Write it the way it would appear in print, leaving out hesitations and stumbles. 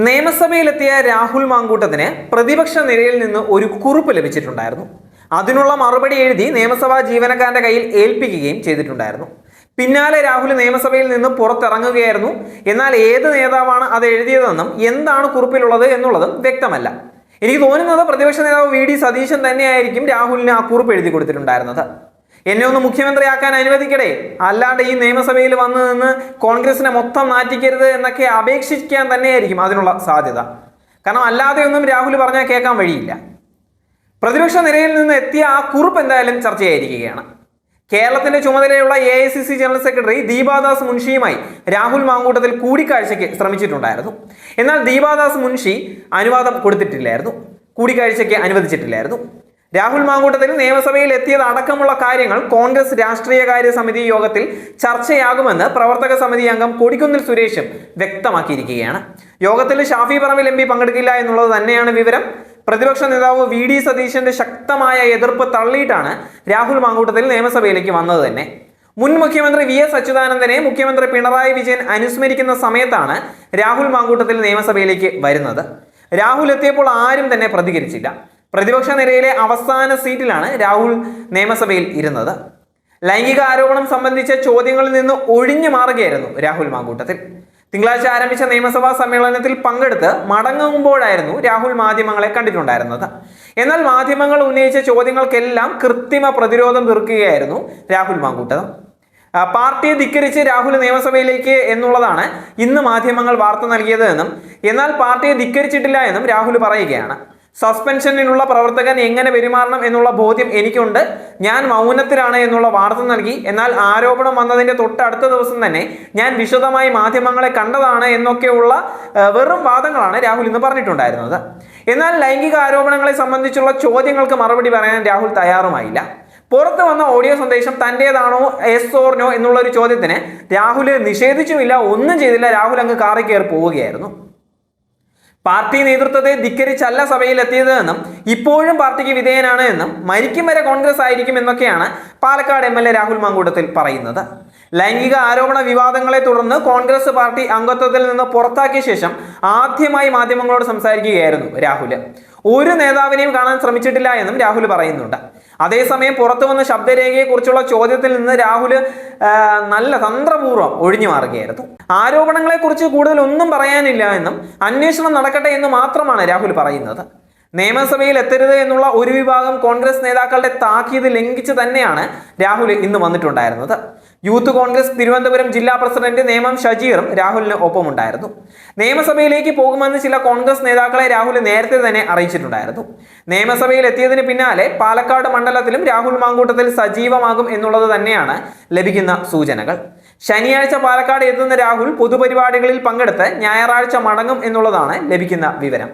നിയമസഭയിലെത്തിയ രാഹുൽ മാങ്കൂട്ടത്തിന് പ്രതിപക്ഷ നിരയിൽ നിന്ന് ഒരു കുറിപ്പ് ലഭിച്ചിട്ടുണ്ടായിരുന്നു. അതിനുള്ള മറുപടി എഴുതി നിയമസഭാ ജീവനക്കാരന്റെ കയ്യിൽ ഏൽപ്പിക്കുകയും ചെയ്തിട്ടുണ്ടായിരുന്നു. പിന്നാലെ രാഹുൽ നിയമസഭയിൽ നിന്ന് പുറത്തിറങ്ങുകയായിരുന്നു. എന്നാൽ ഏത് നേതാവാണ് അത് എഴുതിയതെന്നും എന്താണ് കുറിപ്പിലുള്ളത് എന്നുള്ളതും വ്യക്തമല്ല. എനിക്ക് തോന്നുന്നത് പ്രതിപക്ഷ നേതാവ് വി ഡി സതീശൻ തന്നെയായിരിക്കും രാഹുലിന് ആ കുറിപ്പ് എഴുതി കൊടുത്തിട്ടുണ്ടായിരുന്നത്. എന്നെ ഒന്ന് മുഖ്യമന്ത്രിയാക്കാൻ അനുവദിക്കടേ, അല്ലാണ്ട് ഈ നിയമസഭയിൽ വന്ന് നിന്ന് കോൺഗ്രസിനെ മൊത്തം നാറ്റിക്കരുത് എന്നൊക്കെ അപേക്ഷിക്കാൻ തന്നെയായിരിക്കും അതിനുള്ള സാധ്യത. കാരണം അല്ലാതെയൊന്നും രാഹുൽ പറഞ്ഞാൽ കേൾക്കാൻ വഴിയില്ല. പ്രതിപക്ഷ നിരയിൽ നിന്ന് എത്തിയ ആ കുറിപ്പ് എന്തായാലും ചർച്ചയായിരിക്കുകയാണ്. കേരളത്തിന്റെ ചുമതലയുള്ള AICC ജനറൽ സെക്രട്ടറി ദീപാദാസ് മുൻഷിയുമായി രാഹുൽ മാങ്കൂട്ടത്തിൽ കൂടിക്കാഴ്ചയ്ക്ക് ശ്രമിച്ചിട്ടുണ്ടായിരുന്നു. എന്നാൽ ദീപാദാസ് മുൻഷി അനുവാദം കൊടുത്തിട്ടില്ലായിരുന്നു, കൂടിക്കാഴ്ചയ്ക്ക് അനുവദിച്ചിട്ടില്ലായിരുന്നു. രാഹുൽ മാങ്കൂട്ടത്തിൽ നിയമസഭയിൽ എത്തിയത് അടക്കമുള്ള കാര്യങ്ങൾ കോൺഗ്രസ് രാഷ്ട്രീയകാര്യ സമിതി യോഗത്തിൽ ചർച്ചയാകുമെന്ന് പ്രവർത്തക സമിതി അംഗം കൊടിക്കുന്നിൽ സുരേഷും വ്യക്തമാക്കിയിരിക്കുകയാണ്. യോഗത്തിൽ ഷാഫി പറമ്പിൽ MP പങ്കെടുക്കില്ല എന്നുള്ളത് തന്നെയാണ് വിവരം. പ്രതിപക്ഷ നേതാവ് വി ഡി സതീശന്റെ ശക്തമായ എതിർപ്പ് തള്ളിയിട്ടാണ് രാഹുൽ മാങ്കൂട്ടത്തിൽ നിയമസഭയിലേക്ക് വന്നത് തന്നെ. മുൻ മുഖ്യമന്ത്രി VS അച്യുതാനന്ദനെ മുഖ്യമന്ത്രി പിണറായി വിജയൻ അനുസ്മരിക്കുന്ന സമയത്താണ് രാഹുൽ മാങ്കൂട്ടത്തിൽ നിയമസഭയിലേക്ക് വരുന്നത്. രാഹുൽ എത്തിയപ്പോൾ ആരും തന്നെ പ്രതികരിച്ചില്ല. പ്രതിപക്ഷ നിരയിലെ അവസാന സീറ്റിലാണ് രാഹുൽ നിയമസഭയിൽ ഇരുന്നത്. ലൈംഗിക ആരോപണം സംബന്ധിച്ച ചോദ്യങ്ങളിൽ നിന്ന് ഒഴിഞ്ഞു മാറുകയായിരുന്നു രാഹുൽ മാങ്കൂട്ടത്തിൽ. തിങ്കളാഴ്ച ആരംഭിച്ച നിയമസഭാ സമ്മേളനത്തിൽ പങ്കെടുത്ത് മടങ്ങുമ്പോഴായിരുന്നു രാഹുൽ മാധ്യമങ്ങളെ കണ്ടിട്ടുണ്ടായിരുന്നത്. എന്നാൽ മാധ്യമങ്ങൾ ഉന്നയിച്ച ചോദ്യങ്ങൾക്കെല്ലാം കൃത്രിമ പ്രതിരോധം തീർക്കുകയായിരുന്നു രാഹുൽ മാങ്കൂട്ടം. പാർട്ടിയെ ധിക്കരിച്ച് രാഹുൽ നിയമസഭയിലേക്ക് എന്നുള്ളതാണ് ഇന്ന് മാധ്യമങ്ങൾ വാർത്ത നൽകിയത് എന്നും, എന്നാൽ പാർട്ടിയെ ധിക്കരിച്ചിട്ടില്ല എന്നും രാഹുൽ പറയുകയാണ്. സസ്പെൻഷനിലുള്ള പ്രവർത്തകൻ എങ്ങനെ പെരുമാറണം എന്നുള്ള ബോധ്യം എനിക്കുണ്ട്, ഞാൻ മൗനത്തിലാണ് എന്നുള്ള വാർത്ത നൽകി. എന്നാൽ ആരോപണം വന്നതിന്റെ തൊട്ടടുത്ത ദിവസം തന്നെ ഞാൻ വിശദമായി മാധ്യമങ്ങളെ കണ്ടതാണ് എന്നൊക്കെയുള്ള വെറും വാദങ്ങളാണ് രാഹുൽ ഇന്ന് പറഞ്ഞിട്ടുണ്ടായിരുന്നത്. എന്നാൽ ലൈംഗിക ആരോപണങ്ങളെ സംബന്ധിച്ചുള്ള ചോദ്യങ്ങൾക്ക് മറുപടി പറയാൻ രാഹുൽ തയ്യാറുമായില്ല. പുറത്ത് വന്ന ഓഡിയോ സന്ദേശം തൻ്റേതാണോ yes or no എന്നുള്ള ഒരു ചോദ്യത്തിന് രാഹുൽ നിഷേധിച്ചുമില്ല, ഒന്നും ചെയ്തില്ല. രാഹുൽ അങ്ങ് കാറി കയറി പോവുകയായിരുന്നു. പാർട്ടി നേതൃത്വത്തെ ധിക്കരിച്ചല്ല സഭയിൽ എത്തിയത് എന്നും ഇപ്പോഴും പാർട്ടിക്ക് വിധേയനാണ് എന്നും മരിക്കും വരെ കോൺഗ്രസ് ആയിരിക്കും എന്നൊക്കെയാണ് പാലക്കാട് MLA രാഹുൽ മാങ്കൂട്ടത്തിൽ പറയുന്നത്. ലൈംഗിക ആരോപണ വിവാദങ്ങളെ തുടർന്ന് കോൺഗ്രസ് പാർട്ടി അംഗത്വത്തിൽ നിന്ന് പുറത്താക്കിയ ശേഷം ആദ്യമായി മാധ്യമങ്ങളോട് സംസാരിക്കുകയായിരുന്നു രാഹുൽ. ഒരു നേതാവിനെയും കാണാൻ ശ്രമിച്ചിട്ടില്ല എന്നും രാഹുൽ പറയുന്നുണ്ട്. അതേസമയം പുറത്തു വന്ന ശബ്ദരേഖയെക്കുറിച്ചുള്ള ചോദ്യത്തിൽ നിന്ന് രാഹുൽ നല്ല തന്ത്രപൂർവ്വം ഒഴിഞ്ഞു മാറുകയായിരുന്നു. ആരോപണങ്ങളെക്കുറിച്ച് കൂടുതൽ ഒന്നും പറയാനില്ല എന്നും അന്വേഷണം നടക്കട്ടെ എന്ന് മാത്രമാണ് രാഹുൽ പറയുന്നത്. നിയമസഭയിൽ എത്തരുത് എന്നുള്ള ഒരു വിഭാഗം കോൺഗ്രസ് നേതാക്കളുടെ താക്കീത് ലംഘിച്ച് തന്നെയാണ് രാഹുൽ ഇന്ന് വന്നിട്ടുണ്ടായിരുന്നത്. യൂത്ത് കോൺഗ്രസ് തിരുവനന്തപുരം ജില്ലാ പ്രസിഡന്റ് നേമം ഷജീറും രാഹുലിന് ഒപ്പമുണ്ടായിരുന്നു. നിയമസഭയിലേക്ക് പോകുമെന്ന് ചില കോൺഗ്രസ് നേതാക്കളെ രാഹുൽ നേരത്തെ തന്നെ അറിയിച്ചിട്ടുണ്ടായിരുന്നു. നിയമസഭയിൽ എത്തിയതിന് പിന്നാലെ പാലക്കാട് മണ്ഡലത്തിലും രാഹുൽ മാങ്കൂട്ടത്തിൽ സജീവമാകും എന്നുള്ളത് തന്നെയാണ് ലഭിക്കുന്ന സൂചനകൾ. ശനിയാഴ്ച പാലക്കാട് എത്തുന്ന രാഹുൽ പൊതുപരിപാടികളിൽ പങ്കെടുത്ത് ഞായറാഴ്ച മടങ്ങും എന്നുള്ളതാണ് ലഭിക്കുന്ന വിവരം.